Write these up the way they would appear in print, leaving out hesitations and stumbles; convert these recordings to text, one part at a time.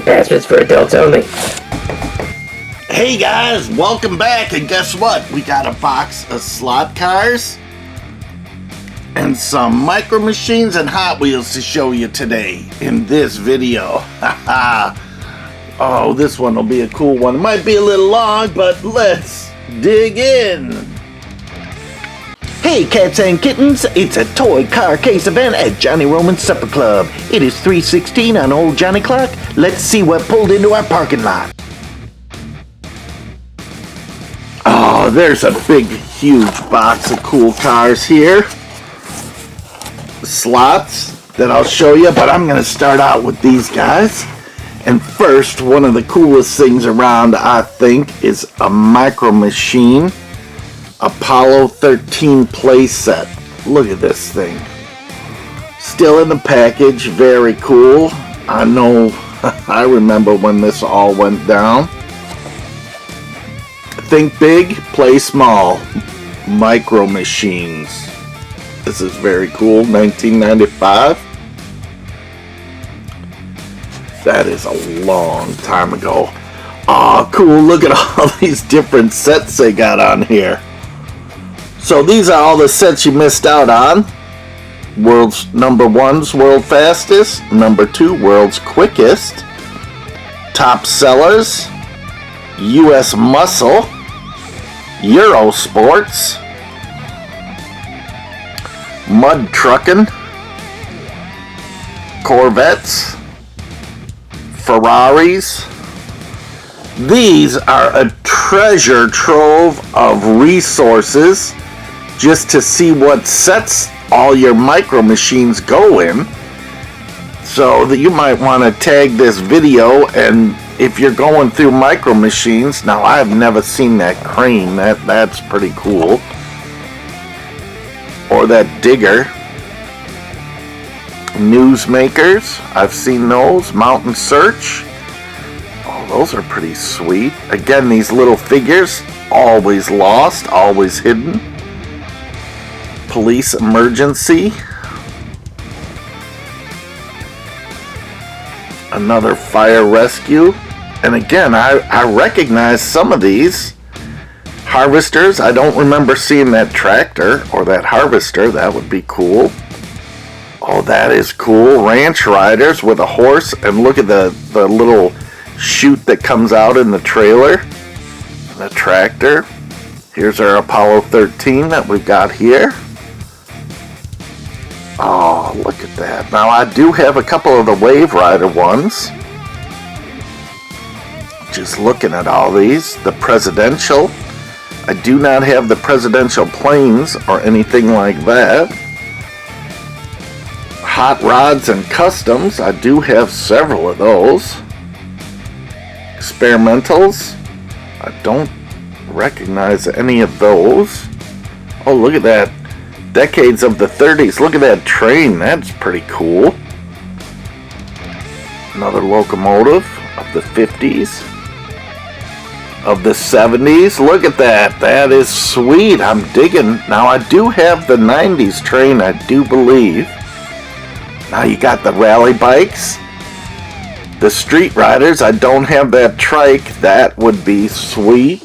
Bastards for adults only. Hey guys, welcome back, and guess what? We got a box of slot cars and some micro machines and Hot Wheels to show you today in this video. Oh, this one will be a cool one. It might be a little long, but let's dig in. Hey cats and kittens, it's a toy car case event at Johnny Roman's Supper Club. It is 3:16 on old Johnny Clock. Let's see what pulled into our parking lot. Oh, there's a big, huge box of cool cars here. Slots that I'll show you, but I'm going to start out with these guys. And first, one of the coolest things around, I think, is a micro machine. Apollo 13 playset. Look at this thing. Still in the package, very cool. I know, I remember when this all went down. Think big, play small. Micro machines. This is very cool, 1995. That is a long time ago. Aw, cool, look at all these different sets they got on here. So these are all the sets you missed out on. World's number one's world fastest, number two world's quickest, top sellers, US muscle, Euro sports, mud trucking, Corvettes, Ferraris. These are a treasure trove of resources just to see what sets all your micro machines go in. So that you might want to tag this video, and if you're going through micro machines, now I've never seen that crane, that's pretty cool. Or that digger. Newsmakers, I've seen those. Mountain Search. Oh, those are pretty sweet. Again, these little figures, always lost, always hidden. Police Emergency. Another Fire Rescue. And again, I recognize some of these. Harvesters, I don't remember seeing that tractor or that harvester. That would be cool. Oh, that is cool. Ranch Riders with a horse. And look at the little chute that comes out in the trailer. The tractor. Here's our Apollo 13 that we've got here. Oh, look at that. Now, I do have a couple of the Wave Rider ones. Just looking at all these. The Presidential. I do not have the Presidential planes or anything like that. Hot Rods and Customs. I do have several of those. Experimentals. I don't recognize any of those. Oh, look at that. Decades of the 30s. Look at that train. That's pretty cool. Another locomotive of the 50s. Of the 70s. Look at that. That is sweet. I'm digging. Now, I do have the 90s train, I do believe. Now, you got the rally bikes. The Street Riders. I don't have that trike. That would be sweet.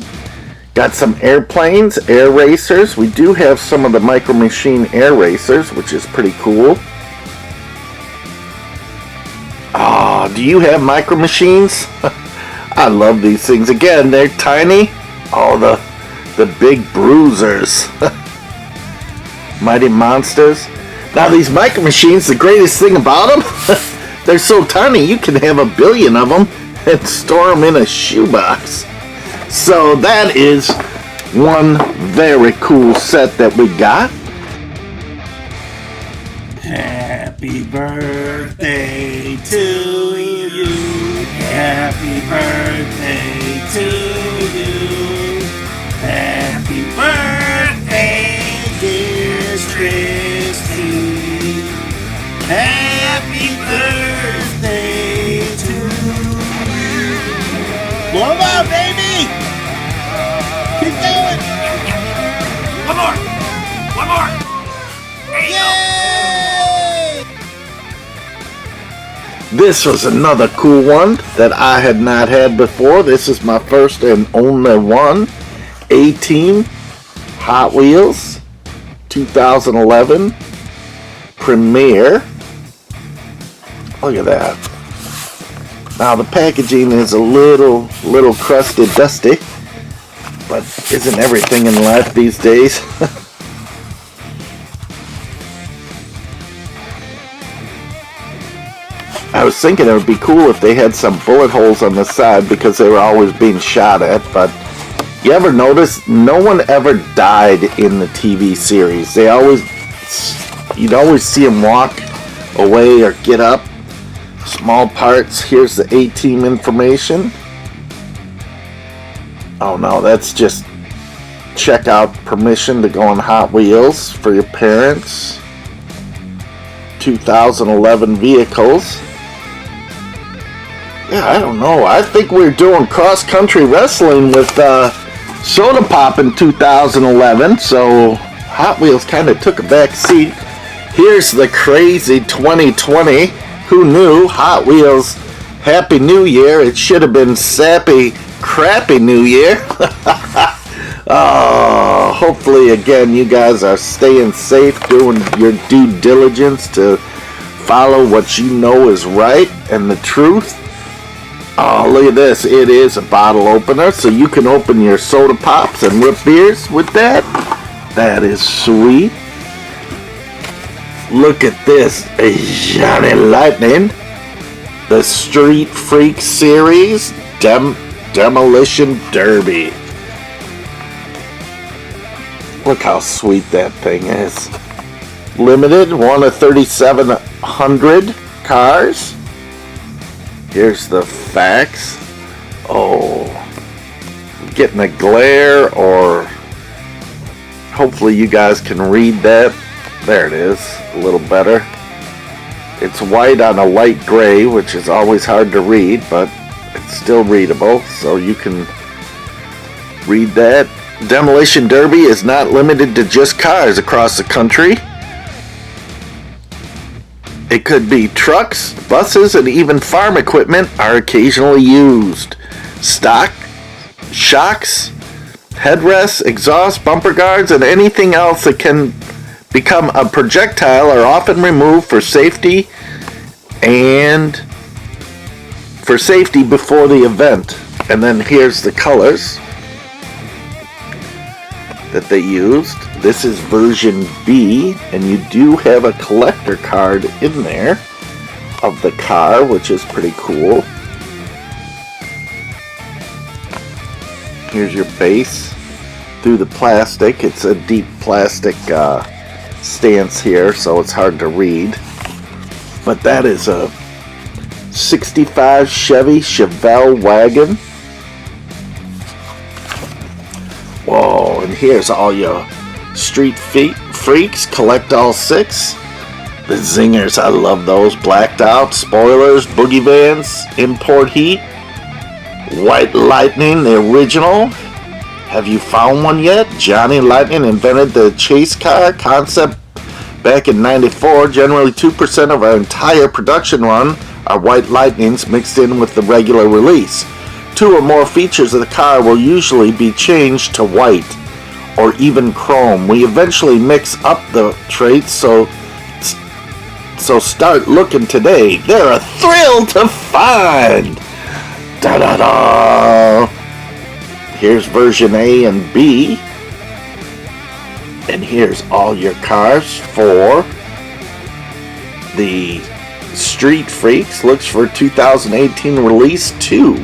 Got some airplanes, air racers. We do have some of the Micro Machine air racers, which is pretty cool. Oh, do you have Micro Machines? I love these things. Again, they're tiny. Oh, the big bruisers. Mighty Monsters. Now, these Micro Machines, the greatest thing about them, they're so tiny, you can have 1 billion of them and store them in a shoebox. So that is one very cool set that we got. Happy birthday to you. Happy birthday to you. Happy birthday, dear Christy. Happy birthday to you. Blow 'em out, baby! Keep going! One more! One more! There you go! This was another cool one that I had not had before. This is my first and only one. A-Team Hot Wheels 2011 Premiere. Look at that. Now the packaging is a little crusted, dusty, but isn't everything in life these days? I was thinking it would be cool if they had some bullet holes on the side because they were always being shot at, but you ever notice no one ever died in the TV series? You'd always see them walk away or get up. Small parts. Here's the A-Team information. Oh no, that's just check out permission to go on Hot Wheels for your parents. 2011 vehicles. Yeah, I don't know. I think we're doing cross-country wrestling with Soda Pop in 2011, so Hot Wheels kind of took a back seat. Here's the crazy 2020. Who knew? Hot Wheels, Happy New Year. It should have been Sappy, Crappy New Year. Oh, hopefully, again, you guys are staying safe, doing your due diligence to follow what you know is right and the truth. Oh, look at this. It is a bottle opener, so you can open your soda pops and root beers with that. That is sweet. Look at this. A Johnny Lightning. The Street Freak series. Demolition Derby. Look how sweet that thing is. Limited. One of 3,700 cars. Here's the facts. Oh, getting a glare, or hopefully you guys can read that. There it is, a little better. It's white on a light gray, which is always hard to read, but it's still readable, so you can read that. Demolition Derby is not limited to just cars across the country. It could be trucks, buses, and even farm equipment are occasionally used. Stock, shocks, headrests, exhaust, bumper guards, and anything else that can become a projectile are often removed for safety before the event. And then here's the colors that they used. This is version B, and you do have a collector card in there of the car, which is pretty cool. Here's your base through the plastic. It's a deep plastic stance here, so it's hard to read. But that is a 65 Chevy Chevelle wagon. Whoa, and here's all your Street Freaks. Collect all 6. The zingers, I love those. Blacked out, spoilers, boogie vans, import heat. White Lightning, the original. Have you found one yet? Johnny Lightning invented the chase car concept back in '94. Generally 2% of our entire production run are White Lightnings mixed in with the regular release. 2 or more features of the car will usually be changed to white or even chrome. We eventually mix up the traits, so start looking today. They're a thrill to find. Da da da. Here's version A and B. And here's all your cars for the Street Freaks. Looks for 2018 release 2.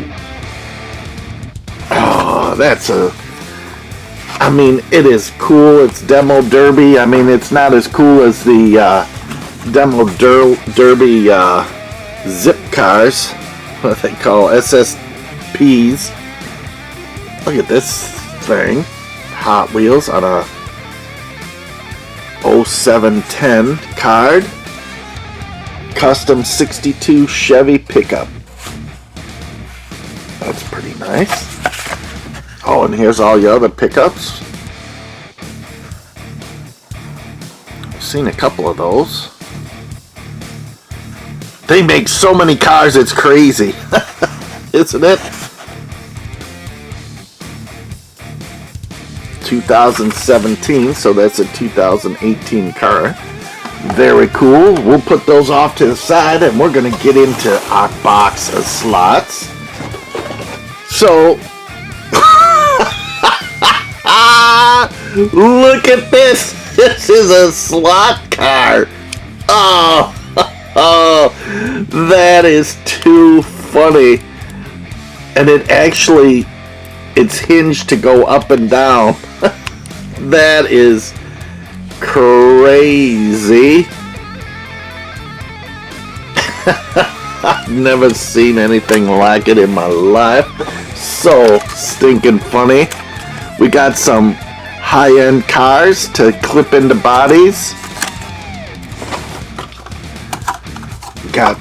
Oh, it is cool. It's Demo Derby. It's not as cool as the Demo Derby zip cars, what they call SSPs. Look at this thing. Hot Wheels on a 0710 card. Custom 62 Chevy pickup. That's pretty nice. Oh, and here's all your other pickups. I've seen a couple of those. They make so many cars, it's crazy. Isn't it? 2017, so that's a 2018 car. Very cool. We'll put those off to the side and we're going to get into our box of slots. So, look at this. This is a slot car. Oh, that is too funny. And it's hinged to go up and down. That is crazy. I've never seen anything like it in my life. So stinking funny. We got some high-end cars to clip into bodies. We got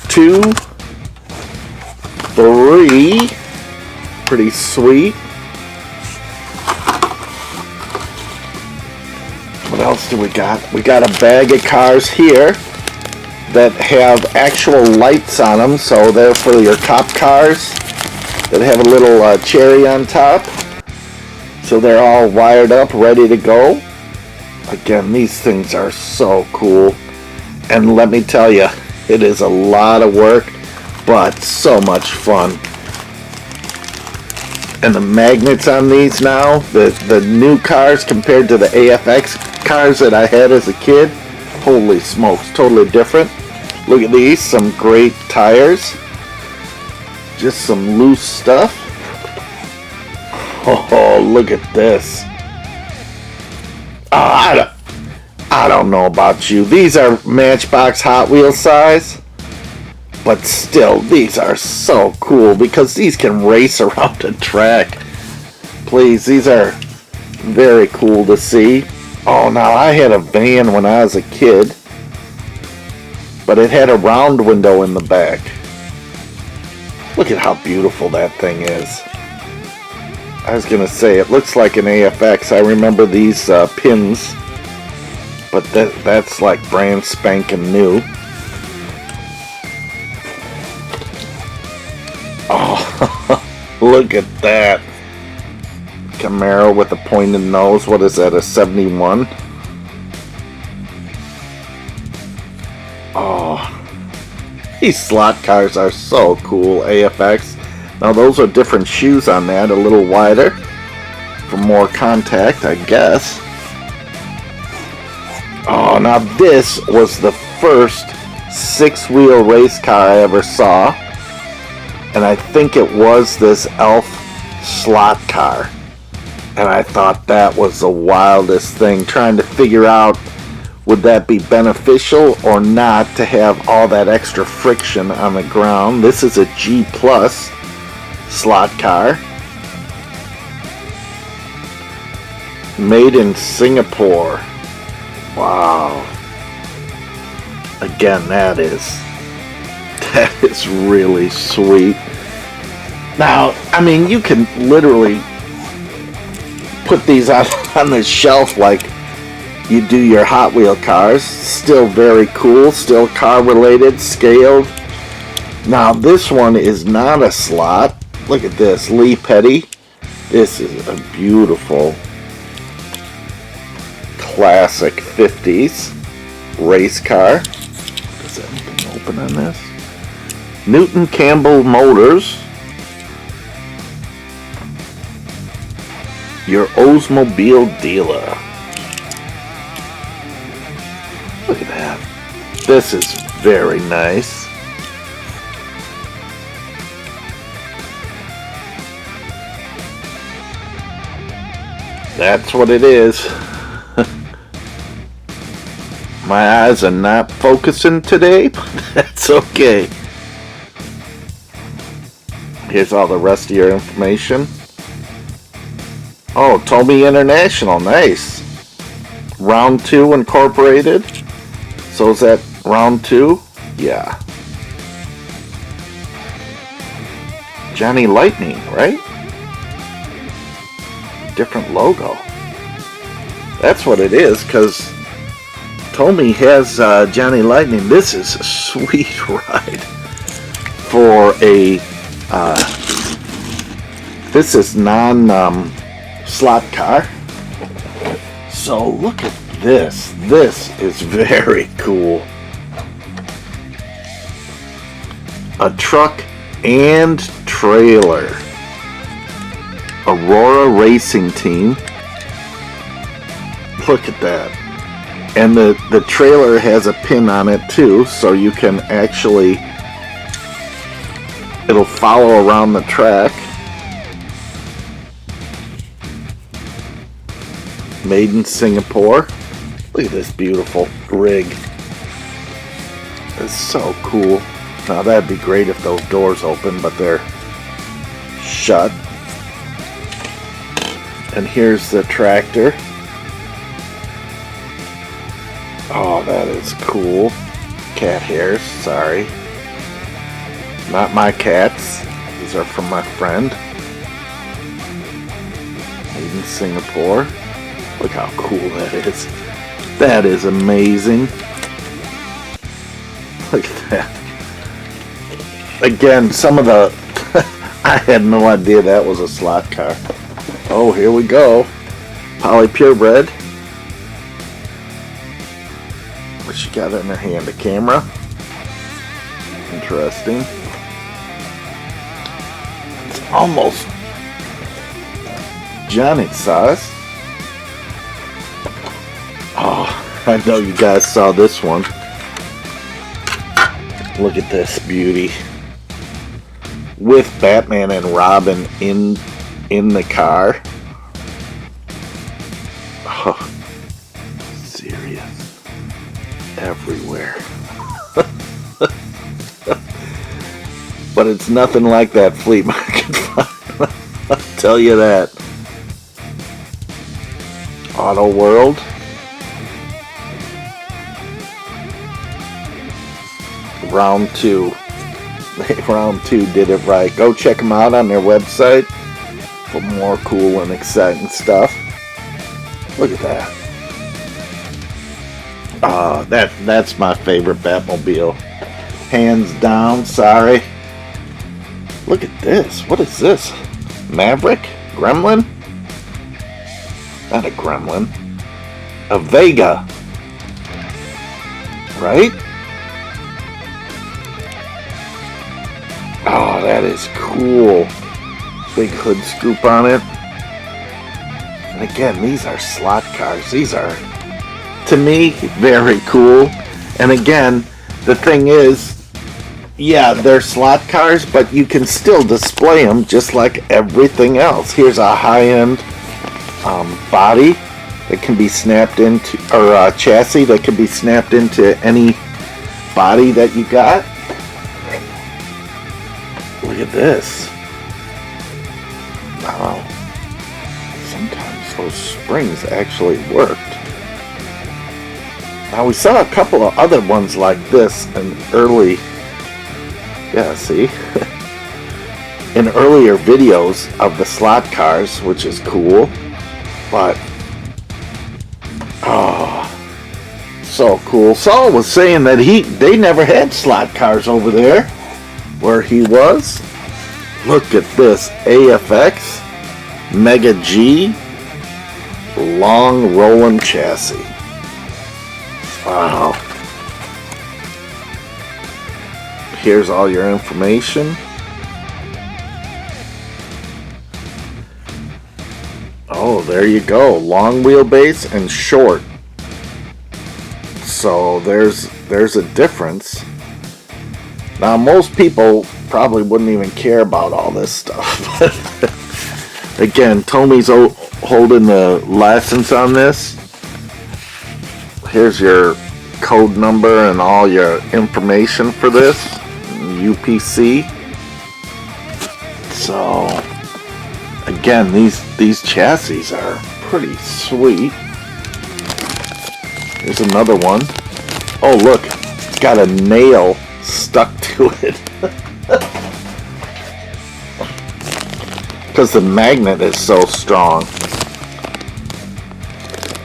2, 3. Pretty sweet. What else do we got? We got a bag of cars here that have actual lights on them, so they're for your cop cars that have a little cherry on top. So they're all wired up, ready to go. Again, these things are so cool. And let me tell you, it is a lot of work, but so much fun. And the magnets on these now, the new cars compared to the AFX cars that I had as a kid, holy smokes, totally different. Look at these, some great tires. Just some loose stuff. Oh, look at this. Oh, I don't know about you. These are Matchbox Hot Wheels size. But still, these are so cool because these can race around a track. Please, these are very cool to see. Oh, now I had a van when I was a kid, but it had a round window in the back. Look at how beautiful that thing is. I was going to say, it looks like an AFX. I remember these pins, but that's like brand spanking new. Oh, look at that. Camaro with a pointed nose. What is that, a 71? Oh, these slot cars are so cool, AFX. Now those are different shoes on that, a little wider for more contact, I guess. Oh, now this was the first 6-wheel race car I ever saw. And I think it was this Elf slot car. And I thought that was the wildest thing, trying to figure out would that be beneficial or not to have all that extra friction on the ground. This is a G Plus slot car. Made in Singapore. Wow. Again, that is really sweet. Now, I mean, you can literally put these on the shelf like you do your Hot Wheel cars. Still very cool, still car related, scaled. Now, this one is not a slot. Look at this, Lee Petty. This is a beautiful classic 50s race car. Does anything open on this? Newton Campbell Motors. Your Oldsmobile dealer. Look at that. This is very nice. That's what it is. My eyes are not focusing today, but that's okay. Here's all the rest of your information. Oh, Tomy International, nice. Round 2 Incorporated. So is that round 2? Yeah. Johnny Lightning, right? Different logo. That's what it is, because Tommy has Johnny Lightning. This is a sweet ride for a, this is non-slot car. So look at this. This is very cool. A truck and trailer. Aurora Racing Team. Look at that. And the trailer has a pin on it too, so you can actually, it'll follow around the track. Made in Singapore. Look at this beautiful rig. It's so cool. Now that'd be great if those doors open, but they're shut. And here's the tractor. Oh, that is cool. Cat hairs, sorry. Not my cats. These are from my friend. Made in Singapore. Look how cool that is. That is amazing. Look at that. Again, some of the... I had no idea that was a slot car. Oh, here we go. Poly Purebred. What she got in her hand? A camera. Interesting. It's almost Johnny's size. Oh, I know you guys saw this one. Look at this beauty. With Batman and Robin in the car. Oh, serious. Everywhere. But it's nothing like that flea market find. I'll tell you that. Auto World. Round 2. Round 2 did it right. Go check them out on their website for more cool and exciting stuff. Look at that. That's my favorite Batmobile. Hands down, sorry. Look at this. What is this? Maverick? Gremlin? Not a Gremlin. A Vega. Right? Oh, that is cool. Big hood scoop on it. And again, these are slot cars. These are, to me, very cool. And again, the thing is, yeah, they're slot cars, but you can still display them just like everything else. Here's a high-end body that can be snapped into, or chassis that can be snapped into any body that you got. Look at this. Wow. Sometimes those springs actually worked. Now we saw a couple of other ones like this in early, yeah, see? in earlier videos of the slot cars, which is cool. But, oh, so cool. Saul was saying that they never had slot cars over there where he was. Look at this AFX Mega G long rolling chassis. Wow. Here's all your information. Oh, there you go. Long wheelbase and short. So there's a difference. Now most people probably wouldn't even care about all this stuff. Again, Tommy's holding the license on this. Here's your code number and all your information for this. UPC. So again, these chassis are pretty sweet. Here's another one. Oh look, it's got a nail stuck to it. Because the magnet is so strong.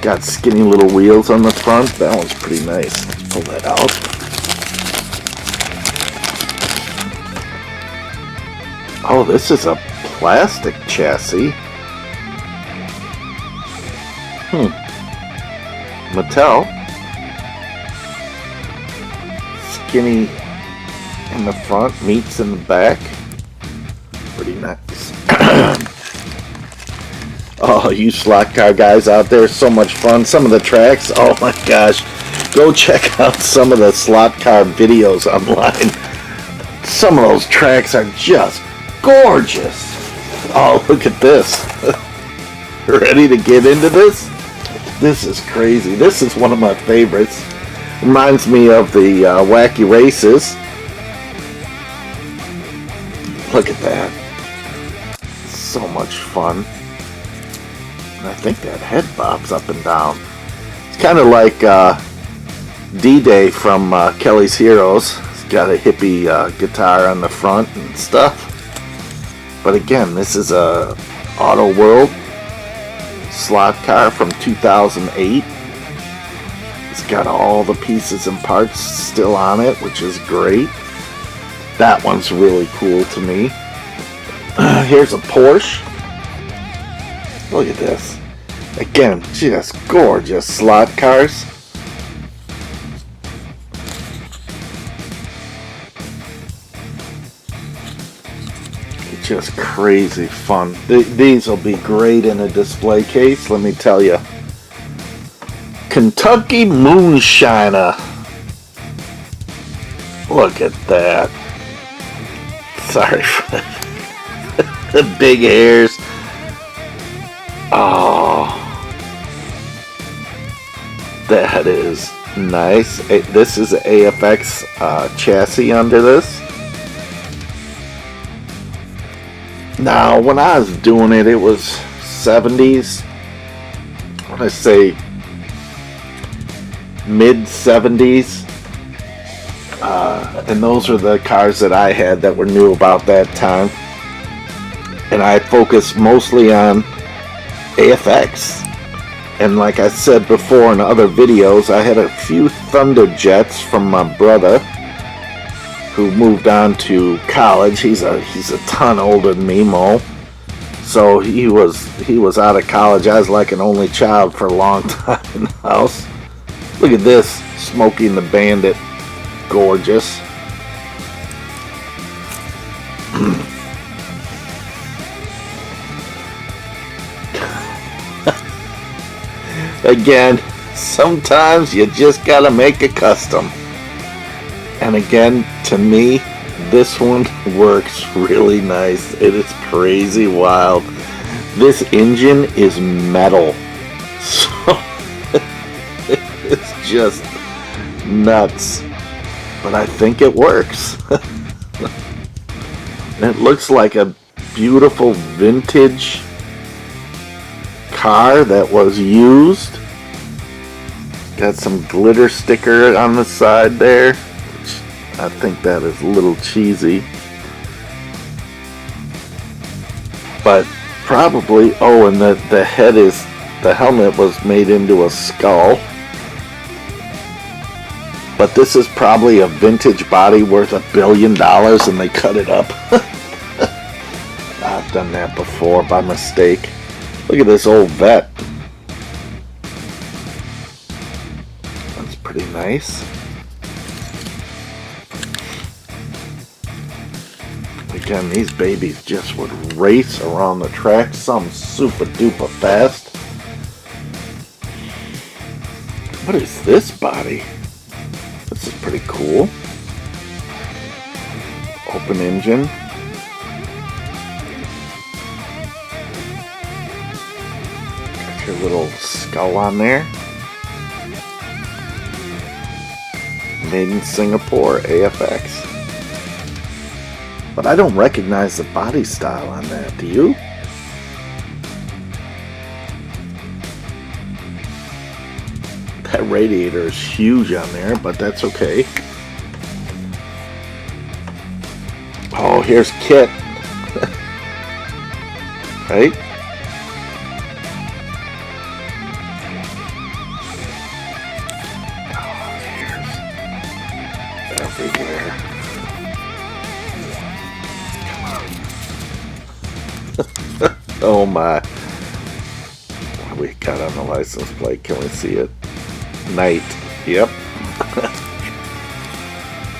got skinny little wheels on the front. That one's pretty nice. Let's pull that out. Oh, this is a plastic chassis. Mattel. Skinny in the front, meats in the back. Pretty nice. Oh, you slot car guys out there, so much fun. Some of the tracks, oh my gosh. Go check out some of the slot car videos online. Some of those tracks are just gorgeous. Oh, look at this. Ready to get into this? This is crazy. This is one of my favorites. Reminds me of the Wacky Races. Look at that. So much fun. I think that head bobs up and down. It's kind of like D-Day from Kelly's Heroes. It's got a hippie guitar on the front and stuff. But again, this is a Auto World slot car from 2008. It's got all the pieces and parts still on it, which is great. That one's really cool to me. Here's a Porsche. Look at this. Again, just gorgeous slot cars. It's just crazy fun. These will be great in a display case, let me tell you. Kentucky Moonshiner. Look at that. Sorry for the big hairs. Oh, that is nice. This is an AFX chassis under this. Now, when I was doing it, it was 70s. I want to say mid 70s. And those are the cars that I had that were new about that time. And I focused mostly on AFX. And like I said before in other videos, I had a few Thunder Jets from my brother who moved on to college. He's a ton older than me, Mo. So he was out of college. I was like an only child for a long time in the house. Look at this, Smokey and the Bandit. Gorgeous. Again, sometimes you just gotta make a custom. And again, to me, this one works really nice. It is crazy wild. This engine is metal. So it's just nuts. But I think it works. It looks like a beautiful vintage car that was used. Got some glitter sticker on the side there, which I think that is a little cheesy, but probably, oh, and the helmet was made into a skull, but this is probably a vintage body worth $1 billion and they cut it up. I've done that before by mistake. Look at this old vet. That's pretty nice. Again, these babies just would race around the track, some super duper fast. What is this body? This is pretty cool. Open engine. Your little skull on there. Made in Singapore, AFX. But I don't recognize the body style on that, do you? That radiator is huge on there, but that's okay. Oh, here's Kit. Right? Oh my. What do we got on the license plate? Can we see it? Night. Yep.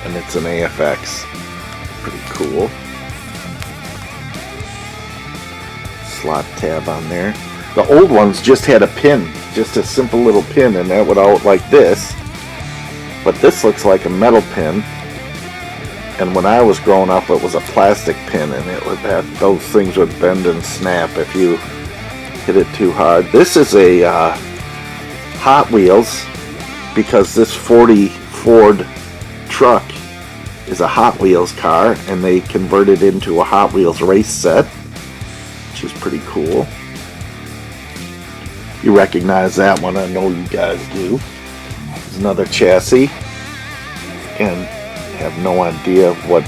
And it's an AFX. Pretty cool. Slot tab on there. The old ones just had a pin. Just a simple little pin, and that would all like this. But this looks like a metal pin. And when I was growing up, it was a plastic pin, and it would have, those things would bend and snap if you hit it too hard. This is a Hot Wheels, because this 40 Ford truck is a Hot Wheels car, and they converted it into a Hot Wheels race set, which is pretty cool. You recognize that one, I know you guys do. There's another chassis, and have no idea what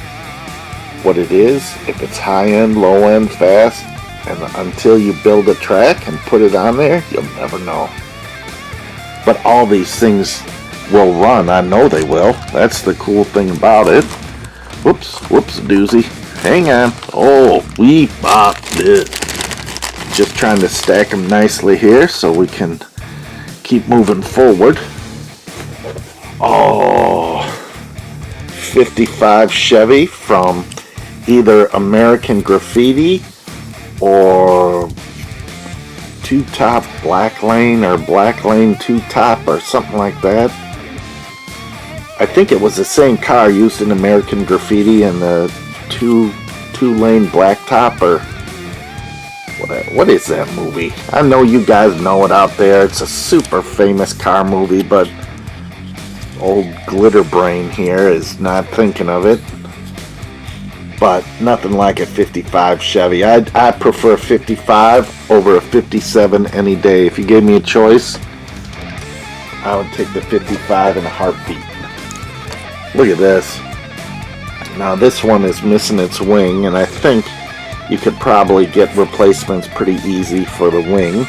it is, if it's high end, low end, fast, and until you build a track and put it on there, you'll never know. But all these things will run, I know they will. That's the cool thing about it. Whoops, doozy. Hang on. Oh, we bopped it. Just trying to stack them nicely here so we can keep moving forward. Oh, 55 Chevy from either American Graffiti or Two Top Black Lane or Black Lane Two Top or something like that. I think it was the same car used in American Graffiti and the two lane blacktop, or what is that movie? I know you guys know it out there. It's a super famous car movie, but old glitter brain here is not thinking of it. But nothing like a 55 Chevy. I prefer 55 over a 57 any day. If you gave me a choice, I would take the 55 in a heartbeat. Look at this. Now this one is missing its wing, and I think you could probably get replacements pretty easy for the wing.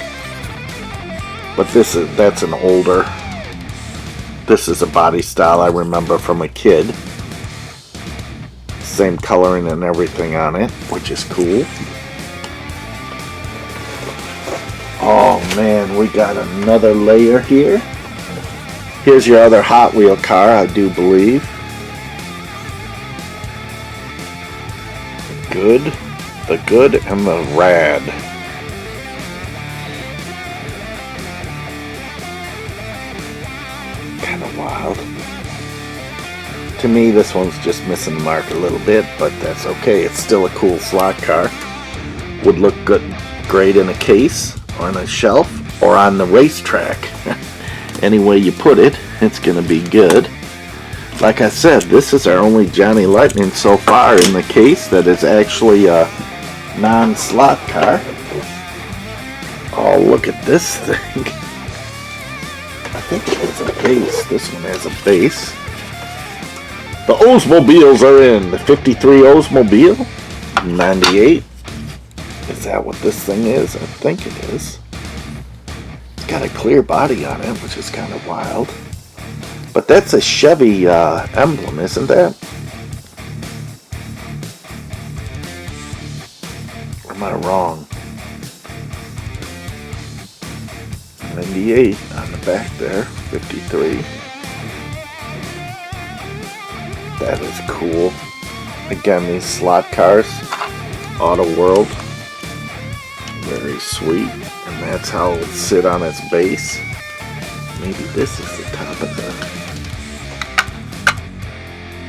But that's an older. This is a body style I remember from a kid. Same coloring and everything on it, which is cool. Oh man, we got another layer here. Here's your other Hot Wheel car, I do believe. The good and the rad. Kind of wild. To me, this one's just missing the mark a little bit, but that's okay. It's still a cool slot car. Would look great in a case, or on a shelf, or on the racetrack. Any way you put it, it's going to be good. Like I said, this is our only Johnny Lightning so far in the case that is actually a non-slot car. Oh, look at this thing. I think it has a base. This one has a base. The Oldsmobiles are in. The 53 Oldsmobile. 98. Is that what this thing is? I think it is. It's got a clear body on it, which is kind of wild. But that's a Chevy emblem, isn't that? Or am I wrong? 98 on the back there. 53. That is cool. Again, these slot cars. Auto World. Very sweet. And that's how it would sit on its base. Maybe this is the top of the...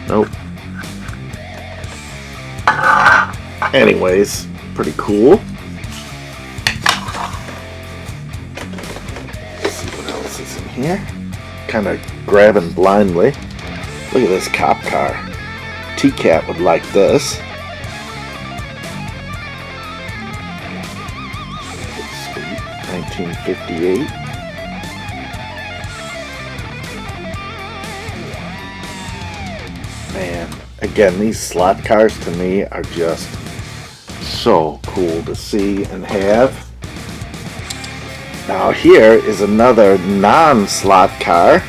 Nope. Anyways, pretty cool. Let's see what else is in here. Kind of grabbing blindly. Look at this cop car. T-Cat would like this. Sweet. 1958. Man, again, these slot cars to me are just so cool to see and have. Now here is another non-slot car.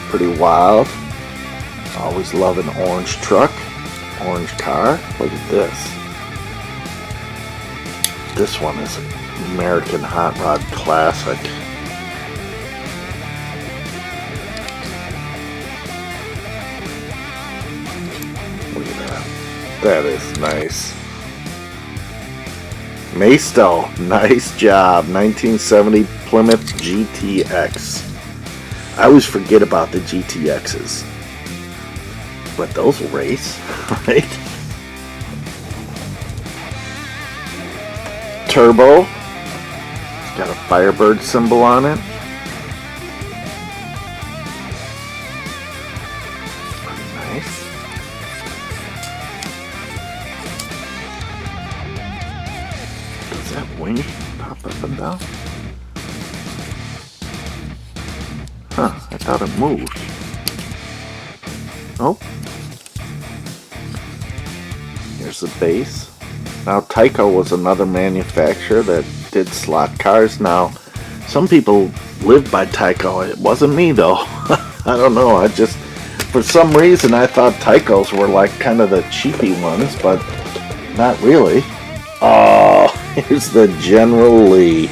Pretty wild. Always love an orange truck. Orange car. Look at this. This one is an American Hot Rod Classic. Look at that. That is nice. Maisto, nice job. 1970 Plymouth GTX. I always forget about the GTXs. But those will race, right? Turbo. It's got a Firebird symbol on it. Pretty nice. Does that wing pop up and down? Huh, I thought it moved. Oh. Here's the base. Now, TYCO was another manufacturer that did slot cars. Now, some people lived by TYCO. It wasn't me, though. I don't know. I just, for some reason, I thought TYCOs were like kind of the cheapy ones, but not really. Oh, here's the General Lee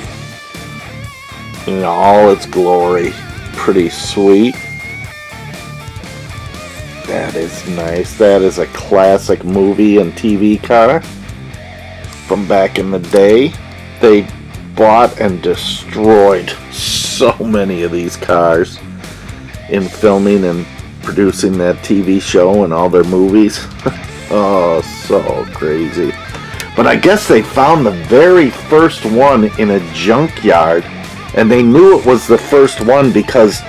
in all its glory. Pretty sweet. That is nice. That is a classic movie and TV car from back in the day. They bought and destroyed so many of these cars in filming and producing that TV show and all their movies. Oh, so crazy. But I guess they found the very first one in a junkyard, and they knew it was the first one because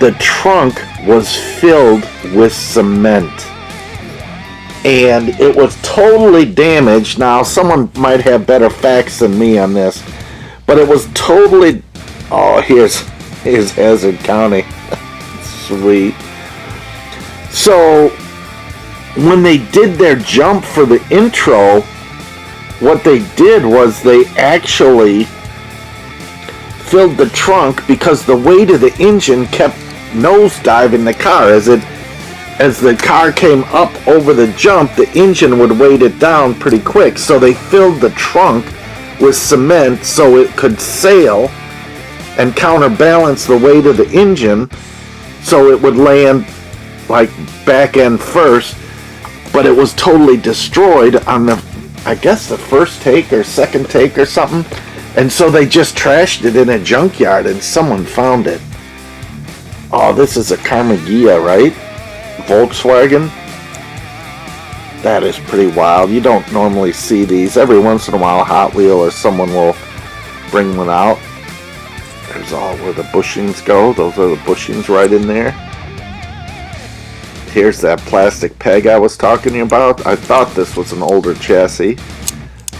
the trunk was filled with cement. And it was totally damaged. Now, someone might have better facts than me on this, but it was totally... Oh, here's Hazard County. Sweet. So, when they did their jump for the intro, what they did was they actually filled the trunk because the weight of the engine kept nosediving the car. As the car came up over the jump, the engine would weight it down pretty quick. So they filled the trunk with cement so it could sail and counterbalance the weight of the engine, so it would land like back end first. But it was totally destroyed on the, I guess, the first take or second take or something. And so they just trashed it in a junkyard and someone found it. Oh, this is a Carmagia, right? Volkswagen. That is pretty wild. You don't normally see these. Every once in a while, Hot Wheel or someone will bring one out. There's all where the bushings go. Those are the bushings right in there. Here's that plastic peg I was talking to you about. I thought this was an older chassis.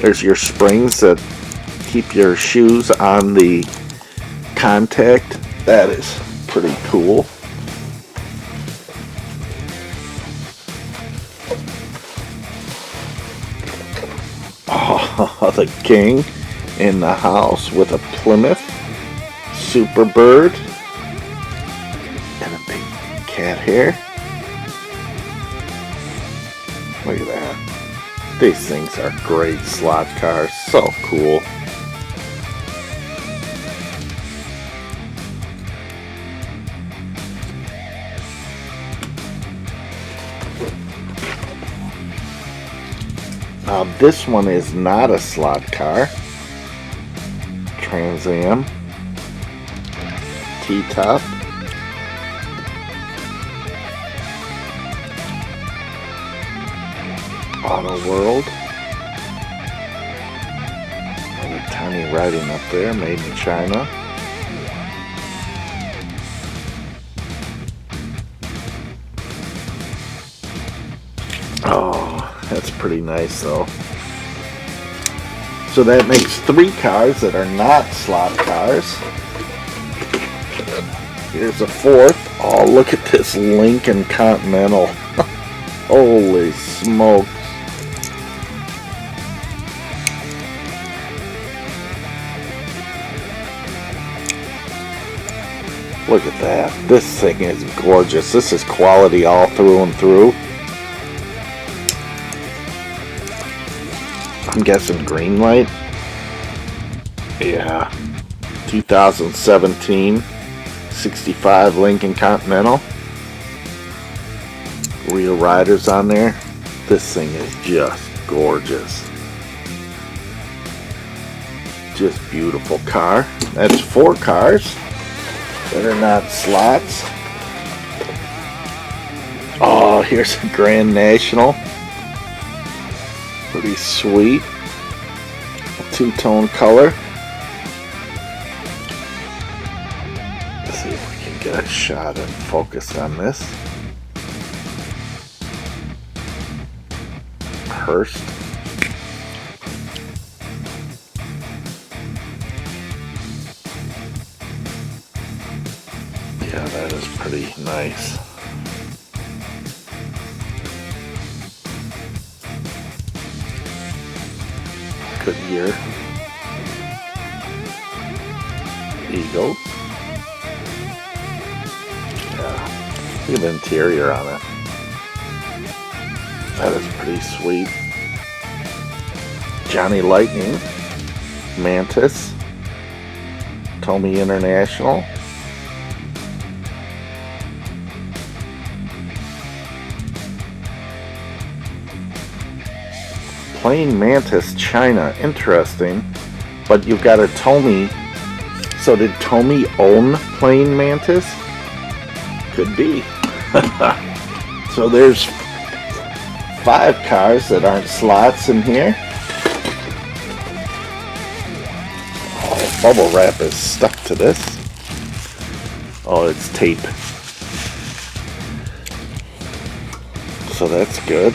There's your springs that keep your shoes on the contact. That is pretty cool. Oh, the king in the house with a Plymouth Superbird and a big cat hair. Look at that. These things are great slot cars. So cool. Now this one is not a slot car. Trans Am. T-top. Auto World. Another tiny writing up there, made in China. Oh, that's pretty nice though. So that makes 3 cars that are not slot cars. Here's a 4th. Oh, look at this Lincoln Continental. Holy smokes. Look at that. This thing is gorgeous. This is quality all through and through. I'm guessing green light. Yeah. 2017 65 Lincoln Continental. Real riders on there. This thing is just gorgeous. Just beautiful car. That's 4 cars that are not slots. Oh, here's a Grand National. Pretty sweet. A 2-tone color. Let's see if we can get a shot and focused on this. Hearst. Yeah, that is pretty nice. Goodyear. Eagles. Yeah, look at the interior on it. That is pretty sweet. Johnny Lightning. Mantis. Tommy International. Plain Mantis China, interesting, but you've got a Tommy. So did Tommy own Plain Mantis? Could be. So there's 5 cars that aren't slots in here. Oh, bubble wrap is stuck to this. Oh, it's tape. So that's good.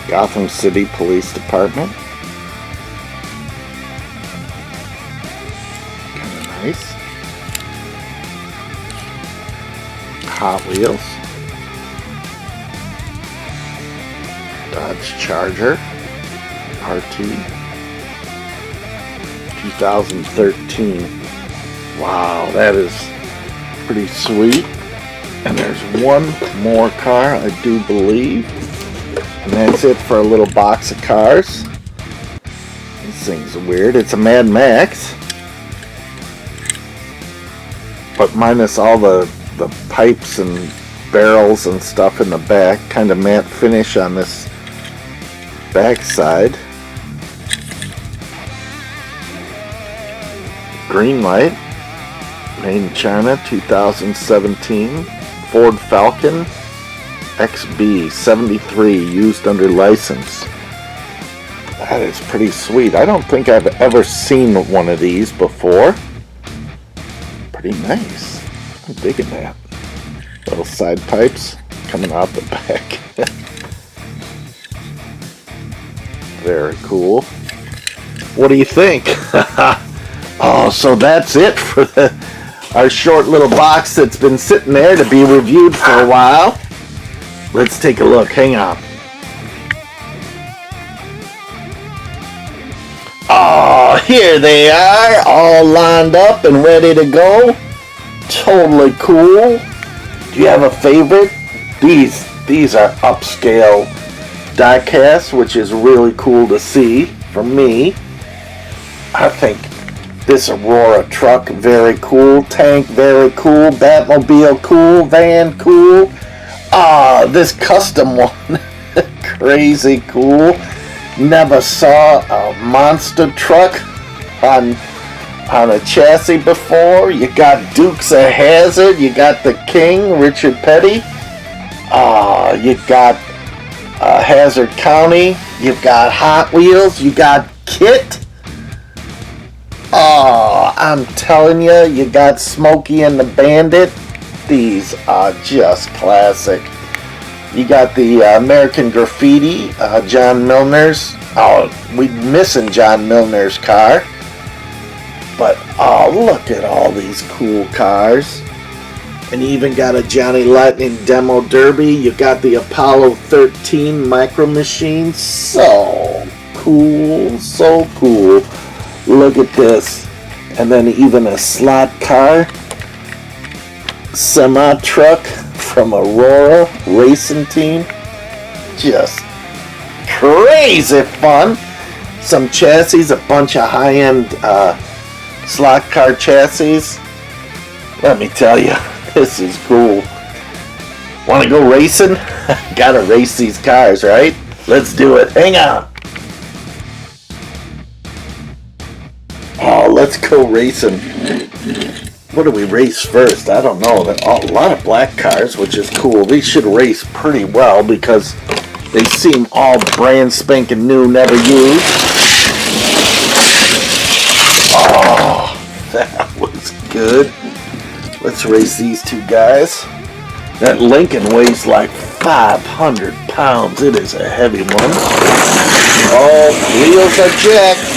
Gotham City Police Department. Kind of nice. Hot Wheels. Dodge Charger. RT. 2013. Wow, that is pretty sweet. And there's one more car, I do believe. And that's it for a little box of cars. This thing's weird. It's a Mad Max. But minus all the pipes and barrels and stuff in the back. Kind of matte finish on this back side. Green light. Made in China, 2017. Ford Falcon Xb 73, used under license. That is pretty sweet. I don't think I've ever seen one of these before. Pretty nice. I'm digging that. Little side pipes coming out the back. Very cool. What do you think? Oh, so that's it for our short little box that's been sitting there to be reviewed for a while. Let's take a look. Hang on. Oh, here they are, all lined up and ready to go. Totally cool. Do you have a favorite? These are upscale diecast, which is really cool to see for me. I think this Aurora truck, very cool. Tank, very cool. Batmobile, cool. Van, cool. Ah, this custom one, crazy cool. Never saw a monster truck on a chassis before. You got Dukes of Hazzard. You got the King, Richard Petty. You got Hazard County. You've got Hot Wheels. You got Kit. Oh, I'm telling you, you got Smokey and the Bandit. These are just classic. You got the American Graffiti, John Milner's. Oh, we're missing John Milner's car. But, oh, look at all these cool cars. And you even got a Johnny Lightning Demo Derby. You got the Apollo 13 Micro Machine. So cool, so cool. Look at this. And then even a slot car. Semi-truck from Aurora Racing Team. Just crazy fun. some chassis, a bunch of high-end slot car chassis. Let me tell you, this is cool. Want to go racing? Gotta race these cars, right? Let's do it. Hang on. Oh, let's go racing. What do we race first? I don't know. A lot of black cars, which is cool. These should race pretty well because they seem all brand spanking new, never used. Oh, that was good. Let's race these two guys. That Lincoln weighs like 500 pounds. It is a heavy one. Oh, wheels are jacked.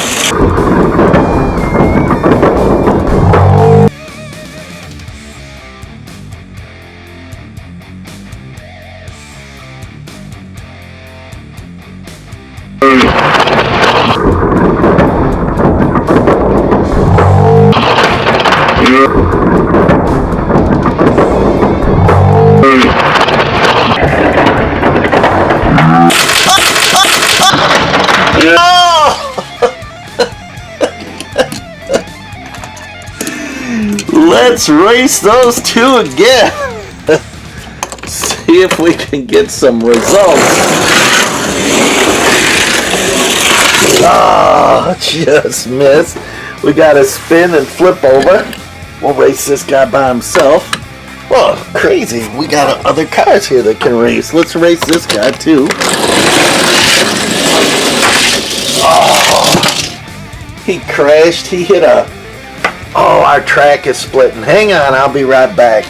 Let's race those two again. See if we can get some results. Oh, just missed. We gotta spin and flip over. We'll race this guy by himself. Whoa, crazy. We got other cars here that can race. Let's race this guy too. Oh, he crashed. He hit a... Oh, our track is splitting. Hang on, I'll be right back.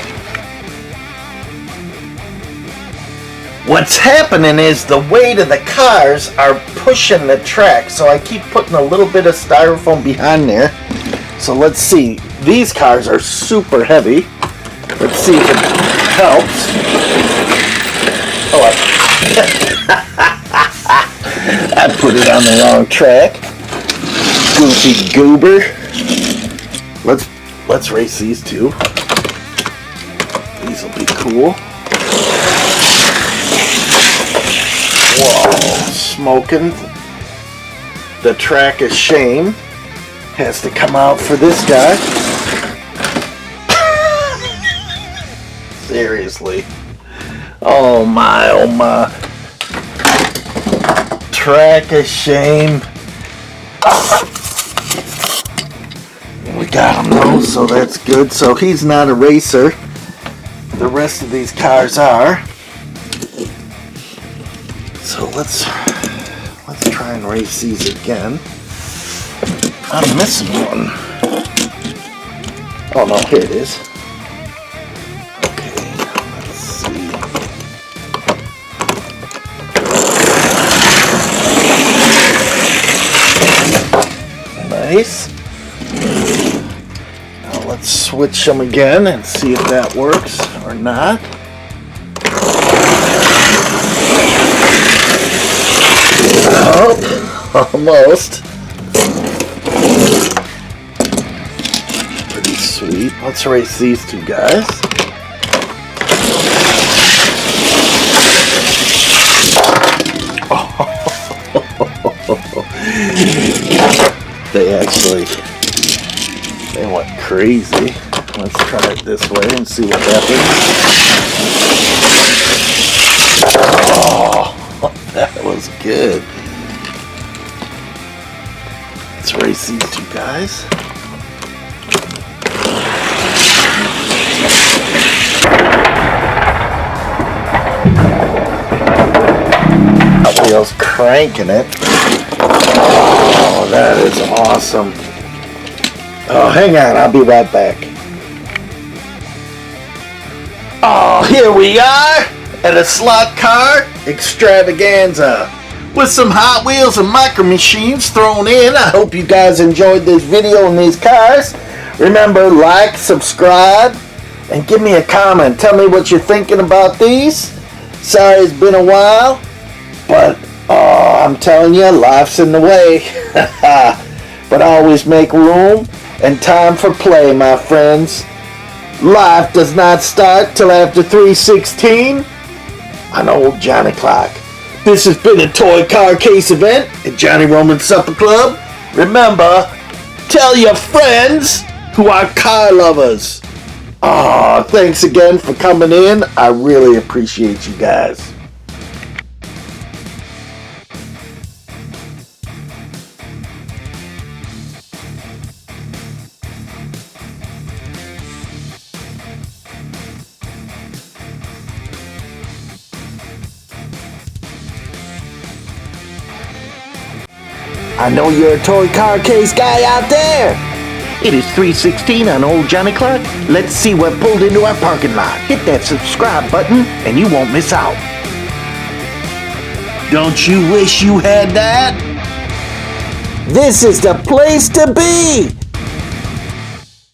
What's happening is the weight of the cars are pushing the track, so I keep putting a little bit of styrofoam behind there. So let's see. These cars are super heavy. Let's see if it helps. Oh, I put it on the wrong track. Goofy goober. Let's race these two. These will be cool. Whoa, smoking. The track of shame has to come out for this guy. Seriously. Oh my, oh my. Track of shame. We got him though, so that's good. So he's not a racer. The rest of these cars are. So let's try and race these again. I'm missing one. Oh no, here it is. Okay, let's see. Nice. Now let's switch them again and see if that works or not. Oh, almost. Pretty sweet. Let's race these two guys. They went crazy. Let's try it this way and see what happens. Oh, that was good. Let's race these two guys. Hot Wheels cranking it. Oh, that is awesome. Oh, hang on, I'll be right back. Oh, here we are at a slot car extravaganza with some Hot Wheels and Micro Machines thrown in. I hope you guys enjoyed this video on these cars. Remember, like, subscribe, and give me a comment. Tell me what you're thinking about these. Sorry it's been a while, but I'm telling you, life's in the way. But always make room and time for play, my friends. Life does not start till after 3:16 on old Johnny Clock. This has been a toy car case event at Johnny Roman's Supper Club. Remember, tell your friends who are car lovers. Aw, thanks again for coming in. I really appreciate you guys. I know you're a toy car case guy out there. It is 3:16 on Old Johnny Clock. Let's see what pulled into our parking lot. Hit that subscribe button and you won't miss out. Don't you wish you had that? This is the place to be.